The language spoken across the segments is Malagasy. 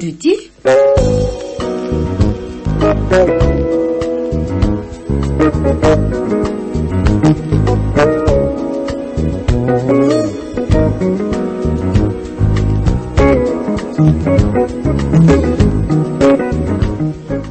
Duty.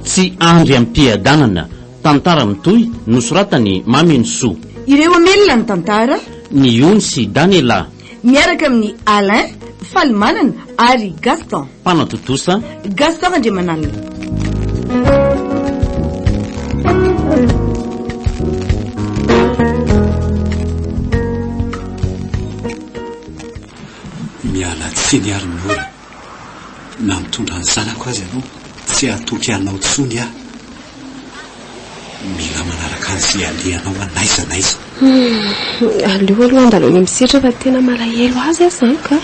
Tsy andry am-piadanana tantara mitoy nosoratany Mamy Soa. Ireo amelona ny tantara Ny Onsy Daniela miaraka amin'ny Alain Falmanana ary Gaston. Mpanatotosa Gaston Andriamanalina. Miala tsiny ary ny ora na mitondra ny zanako azy ianao tsy atoky anao tsony aho. Mila manaraka an'izay alehanao anaiza naiza. Aleo aloha andalo ny misitra fa tena malahelo azy aho zany ka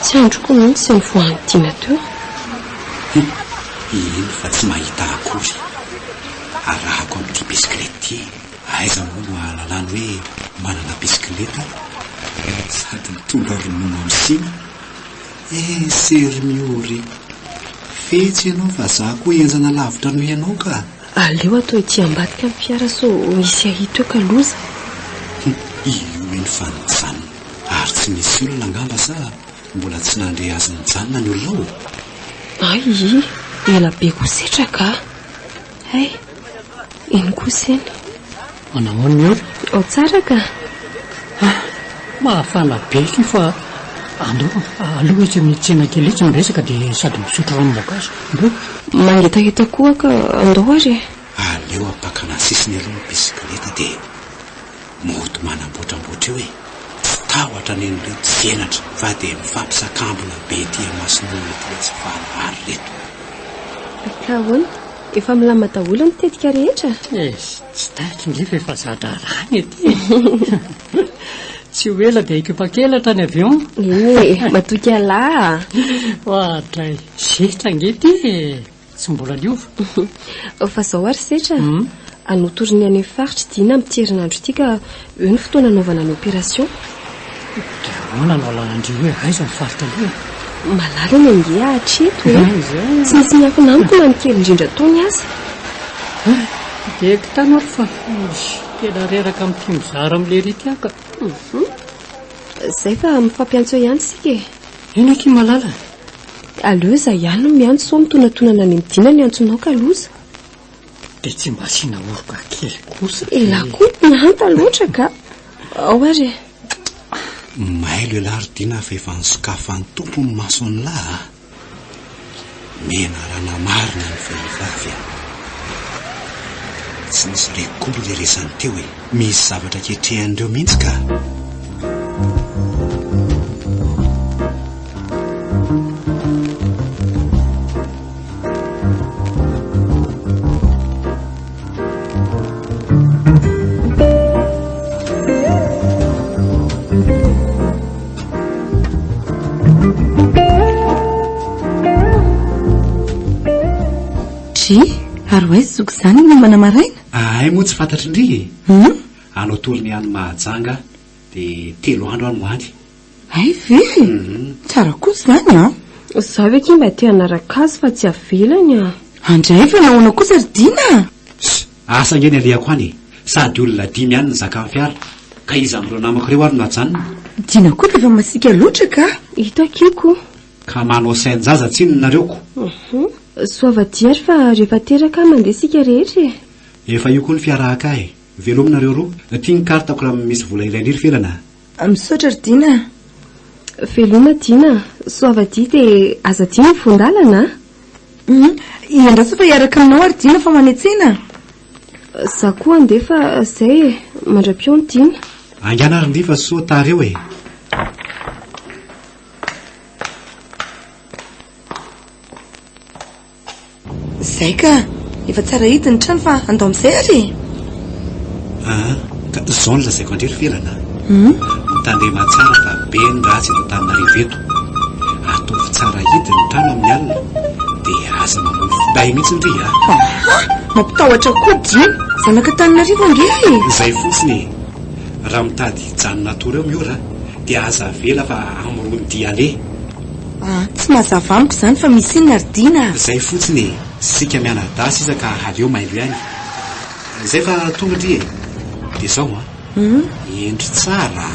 tsy androko mihitsy mivoan'ny dina teo. Ino fa tsy mahita akory arahako amin'ity bisikilety aiza moa no ahalalany hoe manana bisikileta sady mitondra ronono amsina. Sery miory fetsy ianao fa za koa enjana lavitra noho ianao ka. Aleo atao ity ambadika amin'ny fiara so misy ahito eo ka loza. Io eny fanojanona ary tsy misy olona angamba sa mbola tsy nandre azy nijanona ny olonao. Ay, ela be kosetra ka. Hay, iny koseny. Manamony eo. Ao tsara ka. Mahafana be ky fa aloha tsy mitsena kely tsy miresaka dia sady misotro ranomoakazo. Mangetaheta koa ka andao ary. Aleo apakana sisiny aloha ny bisikileta dia moto manamboatramboatra eo tsy tahotra ny en'ireo tsy enatra fa dia mifampisakambona be tia mason'olona tia tsy fahavary reto. Ka hoana efa milama daholo mitetika rehetra. Tsy taitra ngefa efa zatra rany ety. Tsy ho ela dia ekipa-kelatra ny avion. Matoky alahy. Ohatray setra ngety tsy mbola liova. Fa zao ary setra anotoriny any faritra dina amin'ny herinandro ity ka eo ny fotoana anaovana ny opération. Hoana no alanandrio hoe aiza ny faritra aloha. Malala ny ange hatreto tsy nisy miafina amiko na ny kely indrindra taony azy. Dia kitano ary fa tena reraka amin'ity mizara amin'le rity aka. Zay fa mifampiantso ihany sika. Ino ky malala? Aleo za ihany no miantso so mitonantonana ny midina ny antsonao ka loza. Dia tsy mba asiana oroka kely kosa. Elakoty ny hanta loatra ka. Ao ary. Mailo elary dina fa efa nisokafan'ny tompony maso ny lahy. Mena rana marina ny vehivavy. Tsy nisy rekoly le resany teo hoe misy zavatra ketrehan'ireo mihitsy ka. Ary hoe zoko izany no manamaraina. Ay moa tsy fantatry indri. Anao tolony hany mahajanga dia 3 andro any moany. Ay ve? Tsara kosa izany a. Zaho ve ky mba te hanaraka azy fa tsy avelany a. Andray fa nahoana kosa ry dina. Asa ngeny alehako any sady olona 5 ihany ny zaka amin'ny fiara ka iza amin'ireo namako ireo ary no hajanona. Dina koa dia efa masika loatra ka. Hitakiko. Ka manao sain-jaza tsinony nareoko. Soavadia ary fa rehefa teraka mandeha sika rehetra. Efa io koa ny fiara akahy. Velominareo roa. Tia ny kartako raha misy vola iray indrindra felana. Misaotra ry dina. Veloma dina. Soavadia dia aza dia ny vondalana. Iandraso fa hiaraka aminao ary dina fa manetsena. Za koa andeha fa zay mandra-pio ny dina. Angana ary ndi fa soa tareo e. Zay ka efa tsara hita ny trano fa andao amin'izay ary. Ka izao no lazaiko andrery felana. Mitandrema tsara fa be ny ratsy eto Antananarivo eto. Ataovy tsara hita ny trano amin'ny alina dia aza mamono fiday mihitsy ndry a. Mampitahotra koa dina zanaka Antananarivo ange. Izay fotsiny raha mitady janona tory eo miora dia aza vela fa amorony diale. Tsy mazava amiko izany fa misy inona ardina. Izay fotsiny sika mianadasy iza ka aleo mailo ihany. Izay fa tonga ndry e. Dia izao endry tsara.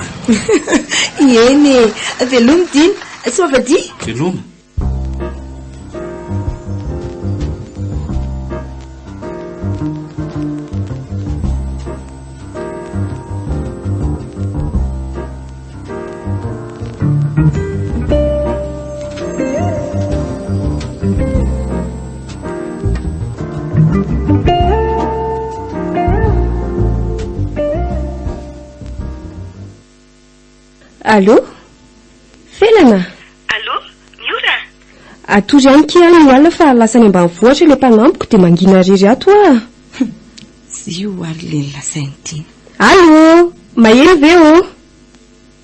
Eny e, veloma dina, tsy mavadia. Veloma. Allô? Felana? Allô? Miora? Atory ihany kely ny alina fa lasa any ambanivohitra ilay mpanampiko dia mangina riry ato a. Sy io ary leny lasainy dina. Allô? Mahery ve o?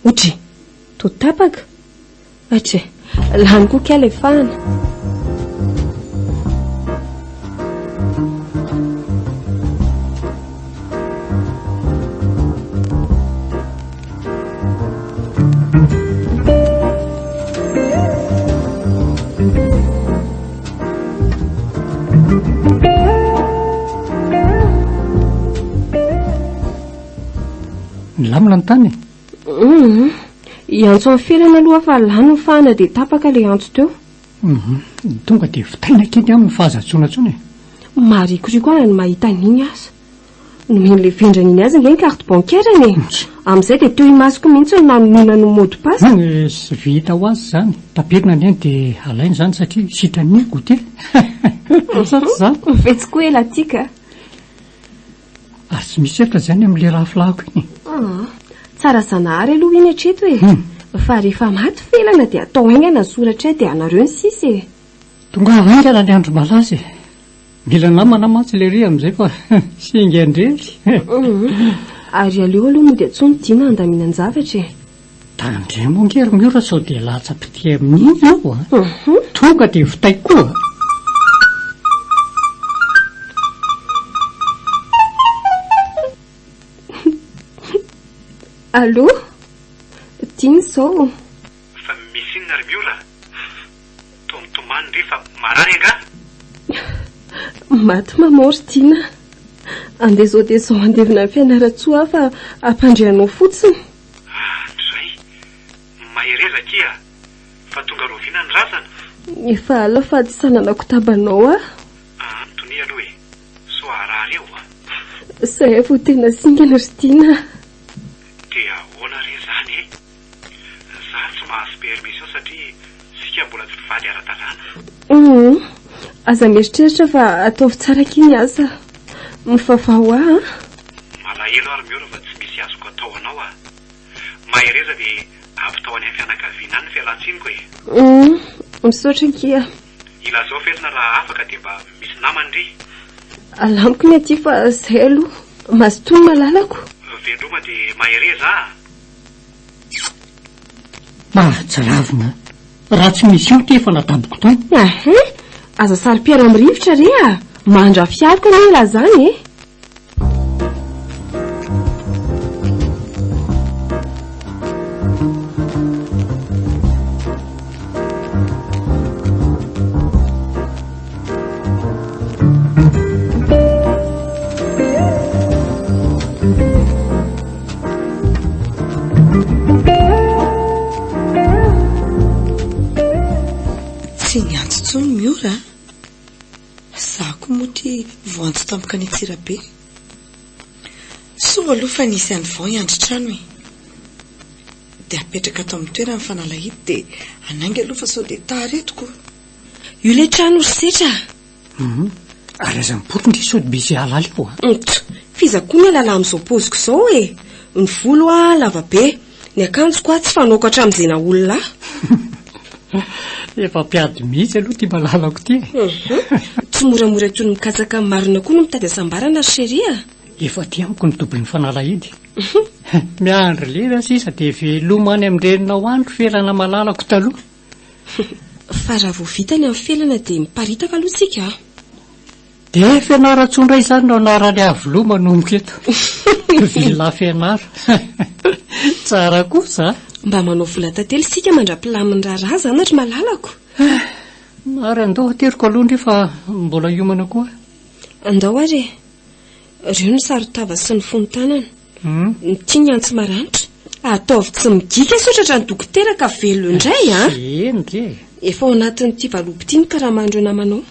Otry, to tapaka. Atry, lany koa kely efahana. Lamina ny tany. Iantso amin'ny felana aloha fa lany ny fahana dia tapaka ilay antso teo. Tonga dia vitaina kely amin'ny fahazatsoana tsony. Marikoriko ana ny mahita an'iny aza. Nomen'ilay vendrana iny azy nge ny carte bancaire ne. Amin'izay dia teo imasoko mihitsy ny nanonona ny mot de passe. Sy vita ho azy izany. Tapirina ny eny dia alainy izany satria sitrany gote. Zany. Vetsiko ela tika. Ary tsy misy efitra izany amin'ilay rafilahiko iny. Tsara zanahary aloha iny hatreto e. Fa rehefa maty felana dia atao haingana ny soratra dia anareo ny sisa e. Tonga haingana ny andro malaza e. Mila namana matsy ilay ry amin'izay fa singa indrery. Ary aleo aloha moa dia tsony dina andaminan-javatra e. Tandre mongery miora sao dia latsa-pity amin'iny ao a. Tonga dia vitay koa. Allô? Dina sao? Fa misy inona ry miora? Tomitomany ry fa marary anga? Maty mamory dina. Andeha zao dia zao andevina ny fianaratsoa fa ampandrianao fotsiny. Zay. Mahereza kia. Fa tonga roviana ny razana. Efa ala fa tsy sananako tabanao a. Antony aloha e. So arary eo a. Zay vo tena singana ry dina. Dia ahoana re zany e? Za tsy mahazo permission satria sika mbola tsy mifaly ara-dalàna. Aza mieritreritra fa ataovy tsara kiny asa. Mifafao a. Malahelo ary miora fa tsy misy azoko atao anao a. Mahereza dia ampitao any amin'ny fianakaviana any ny fialantsiny e. Misaotra kia. Ilazao felina raha afaka dia mba misy namany ry. Alamiko ny aty fa zay aloha. Mazotoy malalako. Vendroma dia mahereza a. Mahatsiravina. Raha tsy misy io ty efa nataboko tany. Aza sary piara amin'ny rivotra re a. Mandra fiariko ny ela zany e. Tsy niantso tsony miora. Zako moty voantso tampoka ny Tsirabe. So aloha fa nisy any vao iandry trano e. Dia apetraka ato amin'ny toerana fanalahidy dia anainga aloha fa sao dia taretiko. Io le trano ry setra. Ary aza mipotondry sody bisy halala io a. Fizako ny alala amin'izao poziko izao e. Ny volo a lava be. Ny akanjo koa tsy fanaokatra amin'izay olona. Efa piady mihitsy aloha ty malalako ty. Tsy moramora toy ny mikasaka marina koa no mitady asambarana ry sheria. Efa ty amiko ny dobon'ny fanalahidy. Miandry lera sisa dia velomany amin'ny reninao andro felana malalako taloha. Fa raha vao vitany amin'ny felana dia miparitaka aloha sika. Dia fianara-tsondra izany no anarany avoloma nomiko eto. Vila fianara. Tsara kosa. mba manao vola tantely sika mandra-pilaminy raharaha zanatra malalako. Ary andao ateriko aloha ndre fa mbola iomana koa. Andao are reo ny sarotava sy ny fontanana tia ny antso maranitra ataovy tsy migika sotratra ny dokotera ka velo indray a. Eny re efa ao anatin'ity valopitiny ka raha mandro namanao.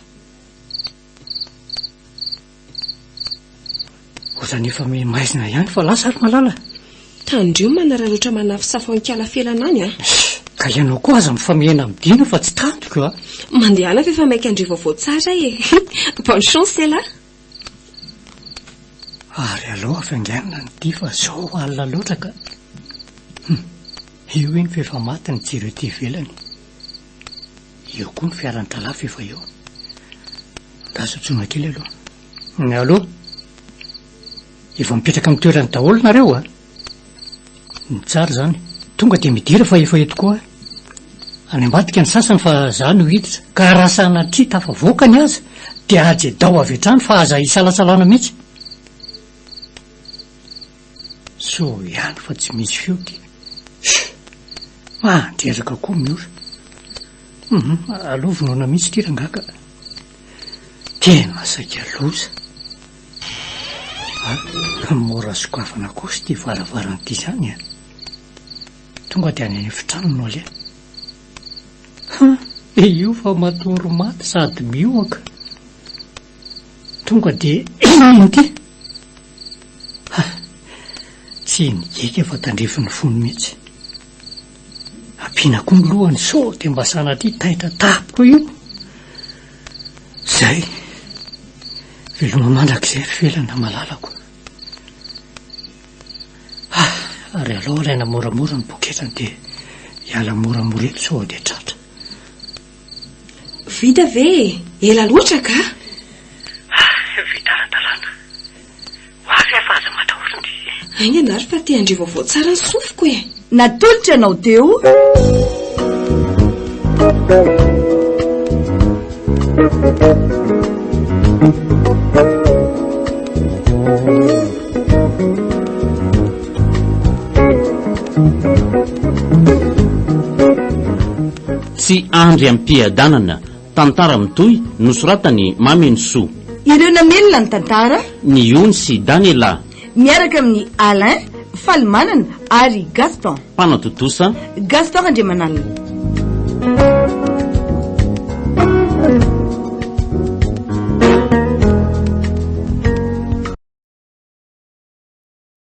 ozany efa maizina ihany fa lasa ary malala. Tandreo manararoatra manafy safankala felana any a. Ka ianao koa aza mifamihana midina fa tsy tantoko a. Mandehana fa efa maika andre vaovao tsara e. Bonne chance là. Ary aloha afanganina ny ty fa zao alina loatra ka. Io eny fa efa maty ny jiro ety ivelany. Io koa ny fiarany talafy efa eo. Tasotsoana kely aloha. Ny aloha efa mipetraka amin'ny toerany daholo nareo a. Ny tsara zany tonga dia midira fa efa eto koa. Any ambadika ny sasany fa za no hiditra ka raha sanatria tafavoakany aza dia ajedao avy hatrany fa aza isalasalana mihitsy. So ihany fa tsy misy feo ty. Mandreraka koa miora. Aloha vonoana mihitsy ty rangaka. Tena saika loza. Mora sokafana kosa ty varavaran'ity zany a. Tonga dia any efitrano no alea. Io fa matoro maty sady mioaka. Tonga dia inty. Tsy nigeka fa tandrefiny fony mihitsy. Ampiana koa ny lohany so dia mba sanatria taitra tapoko io. Zay veloma mandrakizay felana malalako. Ary aloha alaina moramora ny poketrany dia hiala moramora eto so dia tratra. Vita ve? Ela loatra ka? Vita ara-dalàna. Hoavy afa aza matahorany. Ainy anary fa te andre vaovao tsara ny sofiko e. Natolotra ianao teo. Tsy andry am-piadanana tantara mitoy nosoratany Mameno Soa. Ireo namelona ny tantara Ny Ony sy Daniela. miaraka amin'ny Alain Falmanana ary Gaspard. Mpanatotosa Gaspard Andriamanalina.